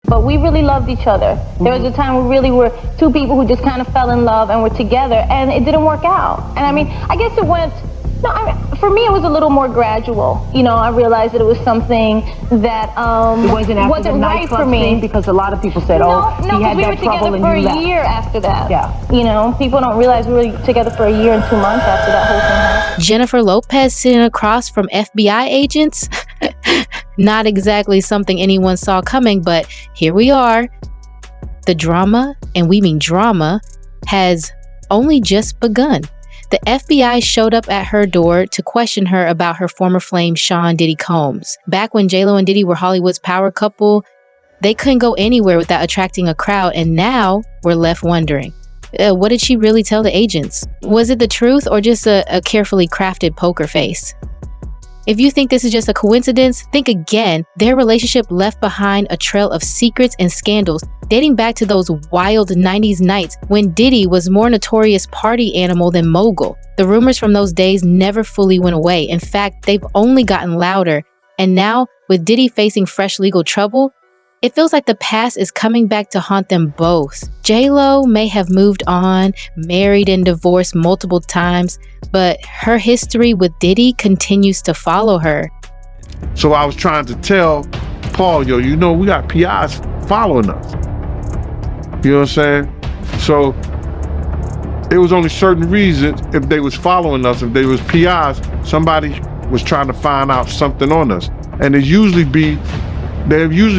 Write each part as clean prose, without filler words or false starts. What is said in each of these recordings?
But we really loved each other. There was a time we really were two people who just kind of fell in love and were together, and it didn't work out. And I mean, I guess it went, no, I mean, for me it was a little more gradual. You know, I realized that it was something that it wasn't right for me. Because a lot of people said, he had that trouble and you left. No, because we were together for a year after that. Yeah. You know, people don't realize we were together for a year and 2 months after that whole thing happened. Jennifer Lopez sitting across from FBI agents? Not exactly something anyone saw coming, but here we are. The drama, and we mean drama, has only just begun. The FBI showed up at her door to question her about her former flame, Sean Diddy Combs. Back when J-Lo and Diddy were Hollywood's power couple, they couldn't go anywhere without attracting a crowd, and now we're left wondering, what did she really tell the agents? Was it the truth or just a carefully crafted poker face? If you think this is just a coincidence, think again. Their relationship left behind a trail of secrets and scandals dating back to those wild 90s nights when Diddy was more notorious party animal than mogul. The rumors from those days never fully went away. In fact, they've only gotten louder. And now, with Diddy facing fresh legal trouble, it feels like the past is coming back to haunt them both. J-Lo may have moved on, married and divorced multiple times, but her history with Diddy continues to follow her. So I was trying to tell Paul, yo, you know, we got PIs following us. You know what I'm saying? So it was only certain reasons if they was following us, if they was PIs, somebody was trying to find out something on us. And they'll usually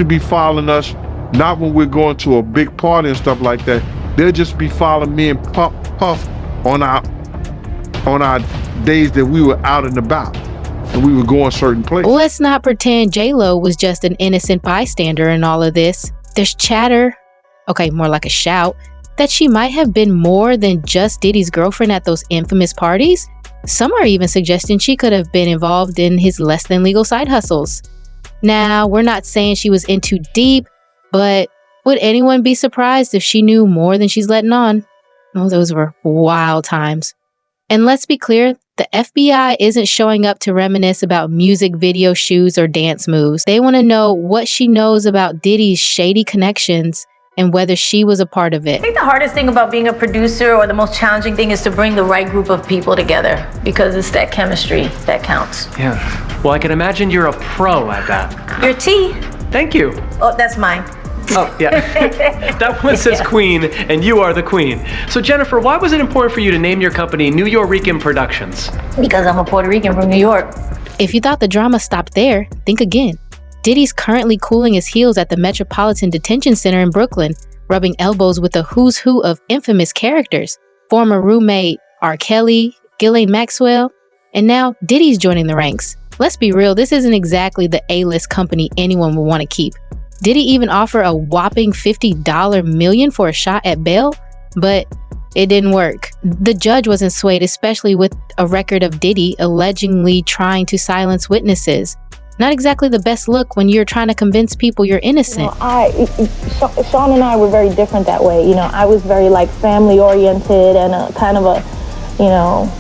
be following us, not when we're going to a big party and stuff like that. They'll just be following me and Puff on our days that we were out and about and we were going certain places. Let's not pretend J-Lo was just an innocent bystander in all of this. There's chatter, okay, more like a shout, that she might have been more than just Diddy's girlfriend at those infamous parties. Some are even suggesting she could have been involved in his less than legal side hustles. Now, we're not saying she was in too deep, but would anyone be surprised if she knew more than she's letting on? Oh, those were wild times. And let's be clear, the FBI isn't showing up to reminisce about music video shoots or dance moves. They want to know what she knows about Diddy's shady connections and whether she was a part of it. I think the hardest thing about being a producer, or the most challenging thing, is to bring the right group of people together, because it's that chemistry that counts. Yeah. Well, I can imagine you're a pro at that. Your tea. Thank you. Oh, that's mine. Oh, yeah. That one says Queen, and you are the Queen. So, Jennifer, why was it important for you to name your company New Yorican Productions? Because I'm a Puerto Rican from New York. If you thought the drama stopped there, think again. Diddy's currently cooling his heels at the Metropolitan Detention Center in Brooklyn, rubbing elbows with the who's who of infamous characters. Former roommate R. Kelly, Ghislaine Maxwell, and now Diddy's joining the ranks. Let's be real, this isn't exactly the A-list company anyone would want to keep. Diddy even offer a whopping $50 million for a shot at bail, but it didn't work. The judge wasn't swayed, especially with a record of Diddy allegedly trying to silence witnesses. Not exactly the best look when you're trying to convince people you're innocent. Sean and I were very different that way. You know, I was very like family oriented and a kind of a, you know,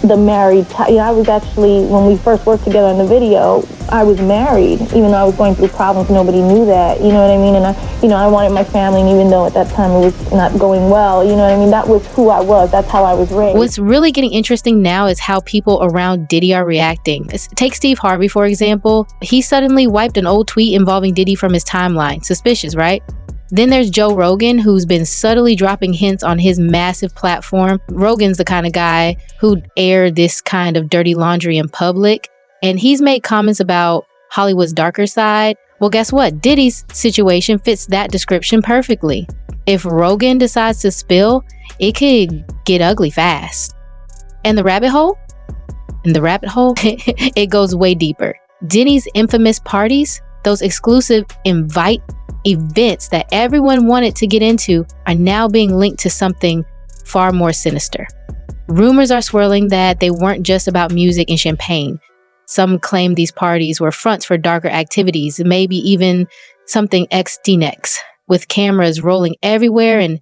the married type. You know, I was actually, when we first worked together in the video, I was married, even though I was going through problems. Nobody knew that, you know what I mean? And I wanted my family, and even though at that time it was not going well, you know what I mean? That was who I was. That's how I was raised. What's really getting interesting now is how people around Diddy are reacting. Take Steve Harvey, for example. He suddenly wiped an old tweet involving Diddy from his timeline. Suspicious, right? Then there's Joe Rogan, who's been subtly dropping hints on his massive platform. Rogan's the kind of guy who'd air this kind of dirty laundry in public. And he's made comments about Hollywood's darker side. Well, guess what? Diddy's situation fits that description perfectly. If Rogan decides to spill, it could get ugly fast. And the rabbit hole? It goes way deeper. Diddy's infamous parties, those exclusive invite events that everyone wanted to get into, are now being linked to something far more sinister. Rumors are swirling that they weren't just about music and champagne. Some claim these parties were fronts for darker activities, maybe even something XD-next, with cameras rolling everywhere and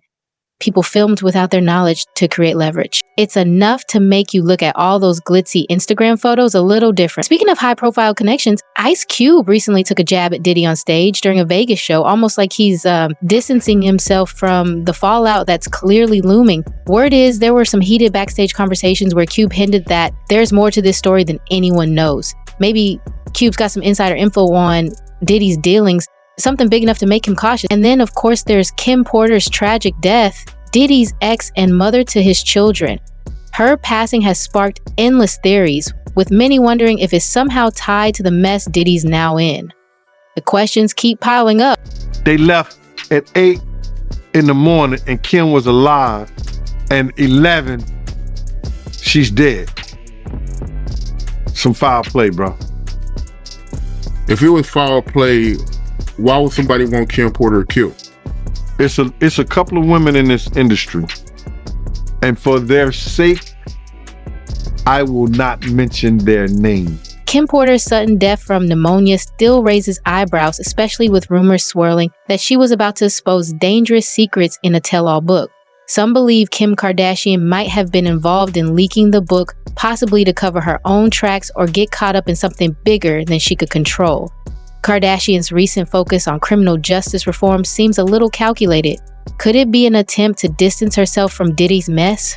people filmed without their knowledge to create leverage. It's enough to make you look at all those glitzy Instagram photos a little different. Speaking of high-profile connections, Ice Cube recently took a jab at Diddy on stage during a Vegas show, almost like he's distancing himself from the fallout that's clearly looming. Word is there were some heated backstage conversations where Cube hinted that there's more to this story than anyone knows. Maybe Cube's got some insider info on Diddy's dealings, something big enough to make him cautious. And then, of course, there's Kim Porter's tragic death, Diddy's ex and mother to his children. Her passing has sparked endless theories, with many wondering if it's somehow tied to the mess Diddy's now in. The questions keep piling up. They left at 8 in the morning and Kim was alive, and 11, she's dead. Some foul play, bro. If it was foul play, why would somebody want Kim Porter killed? It's a couple of women in this industry, and for their sake, I will not mention their name. Kim Porter's sudden death from pneumonia still raises eyebrows, especially with rumors swirling that she was about to expose dangerous secrets in a tell-all book. Some believe Kim Kardashian might have been involved in leaking the book, possibly to cover her own tracks or get caught up in something bigger than she could control. Kardashian's recent focus on criminal justice reform seems a little calculated. Could it be an attempt to distance herself from Diddy's mess?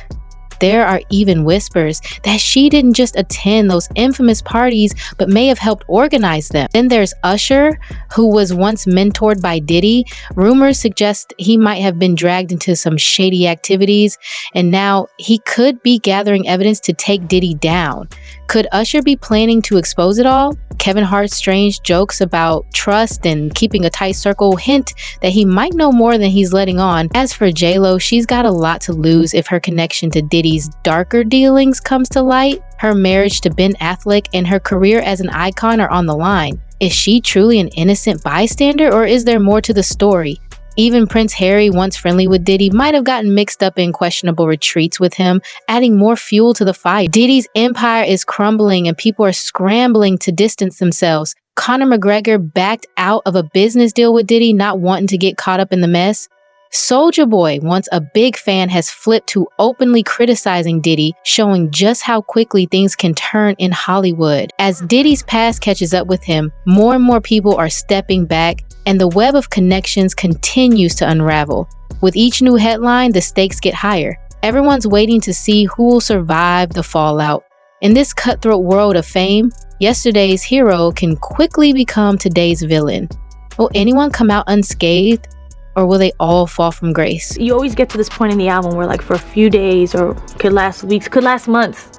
There are even whispers that she didn't just attend those infamous parties, but may have helped organize them. Then there's Usher, who was once mentored by Diddy. Rumors suggest he might have been dragged into some shady activities, and now he could be gathering evidence to take Diddy down. Could Usher be planning to expose it all? Kevin Hart's strange jokes about trust and keeping a tight circle hint that he might know more than he's letting on. As for J-Lo, she's got a lot to lose if her connection to Diddy's darker dealings comes to light. Her marriage to Ben Affleck and her career as an icon are on the line. Is she truly an innocent bystander, or is there more to the story? Even Prince Harry, once friendly with Diddy, might have gotten mixed up in questionable retreats with him, adding more fuel to the fire. Diddy's empire is crumbling and people are scrambling to distance themselves. Conor McGregor backed out of a business deal with Diddy, not wanting to get caught up in the mess. Soulja Boy, once a big fan, has flipped to openly criticizing Diddy, showing just how quickly things can turn in Hollywood. As Diddy's past catches up with him, more and more people are stepping back, and the web of connections continues to unravel. With each new headline, the stakes get higher. Everyone's waiting to see who will survive the fallout. In this cutthroat world of fame, yesterday's hero can quickly become today's villain. Will anyone come out unscathed, or will they all fall from grace? You always get to this point in the album where, like, for a few days, or could last weeks, could last months,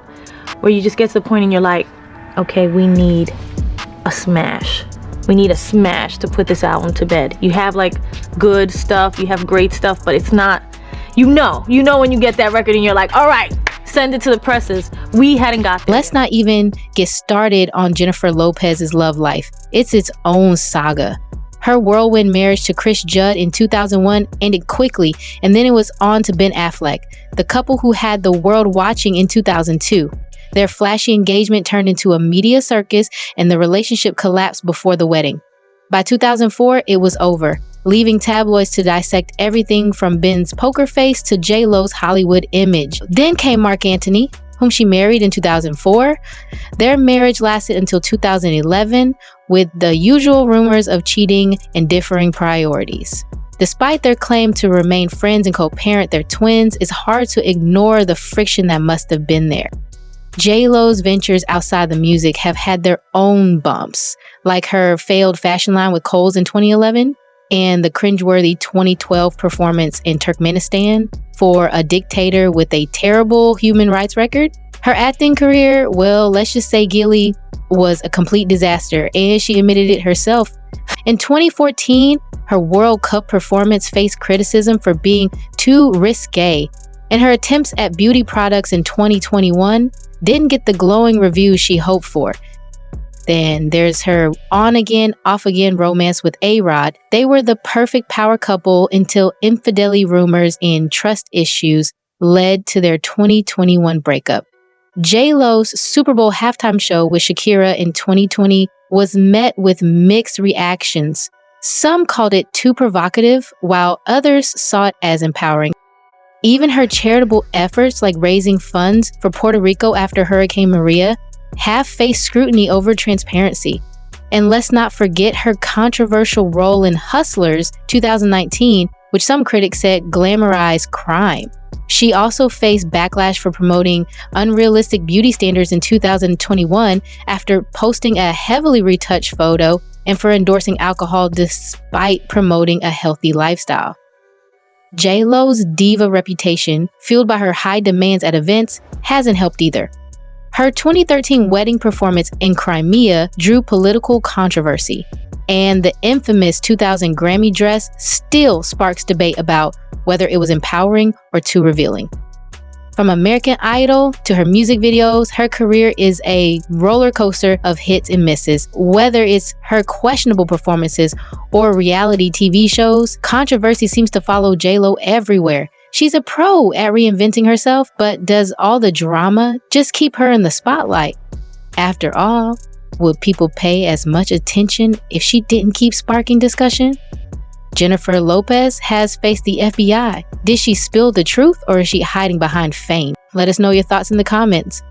where you just get to the point and you're like, okay, we need a smash. We need a smash to put this album to bed. You have like good stuff, you have great stuff, but it's not, you know when you get that record and you're like, all right, send it to the presses. We hadn't got there. Let's not even get started on Jennifer Lopez's love life. It's its own saga. Her whirlwind marriage to Chris Judd in 2001 ended quickly, and then it was on to Ben Affleck, the couple who had the world watching in 2002. Their flashy engagement turned into a media circus, and the relationship collapsed before the wedding. By 2004, it was over, leaving tabloids to dissect everything from Ben's poker face to J-Lo's Hollywood image. Then came Marc Anthony, whom she married in 2004. Their marriage lasted until 2011, with the usual rumors of cheating and differing priorities. Despite their claim to remain friends and co-parent their twins, it's hard to ignore the friction that must have been there. J-Lo's ventures outside the music have had their own bumps, like her failed fashion line with Kohl's in 2011 and the cringeworthy 2012 performance in Turkmenistan for a dictator with a terrible human rights record. Her acting career, well, let's just say Gilly, was a complete disaster, and she admitted it herself. In 2014, her World Cup performance faced criticism for being too risque, and her attempts at beauty products in 2021 didn't get the glowing reviews she hoped for. Then there's her on-again, off-again romance with A-Rod. They were the perfect power couple until infidelity rumors and trust issues led to their 2021 breakup. J-Lo's Super Bowl halftime show with Shakira in 2020 was met with mixed reactions. Some called it too provocative, while others saw it as empowering. Even her charitable efforts, like raising funds for Puerto Rico after Hurricane Maria, have faced scrutiny over transparency. And let's not forget her controversial role in Hustlers 2019, which some critics said glamorized crime. She also faced backlash for promoting unrealistic beauty standards in 2021 after posting a heavily retouched photo and for endorsing alcohol despite promoting a healthy lifestyle. J-Lo's diva reputation, fueled by her high demands at events, hasn't helped either. Her 2013 wedding performance in Crimea drew political controversy, and the infamous 2000 Grammy dress still sparks debate about whether it was empowering or too revealing. From American Idol to her music videos, her career is a roller coaster of hits and misses. Whether it's her questionable performances or reality TV shows, controversy seems to follow J-Lo everywhere. She's a pro at reinventing herself, but does all the drama just keep her in the spotlight? After all, would people pay as much attention if she didn't keep sparking discussion? Jennifer Lopez has faced the FBI. Did she spill the truth or is she hiding behind fame? Let us know your thoughts in the comments.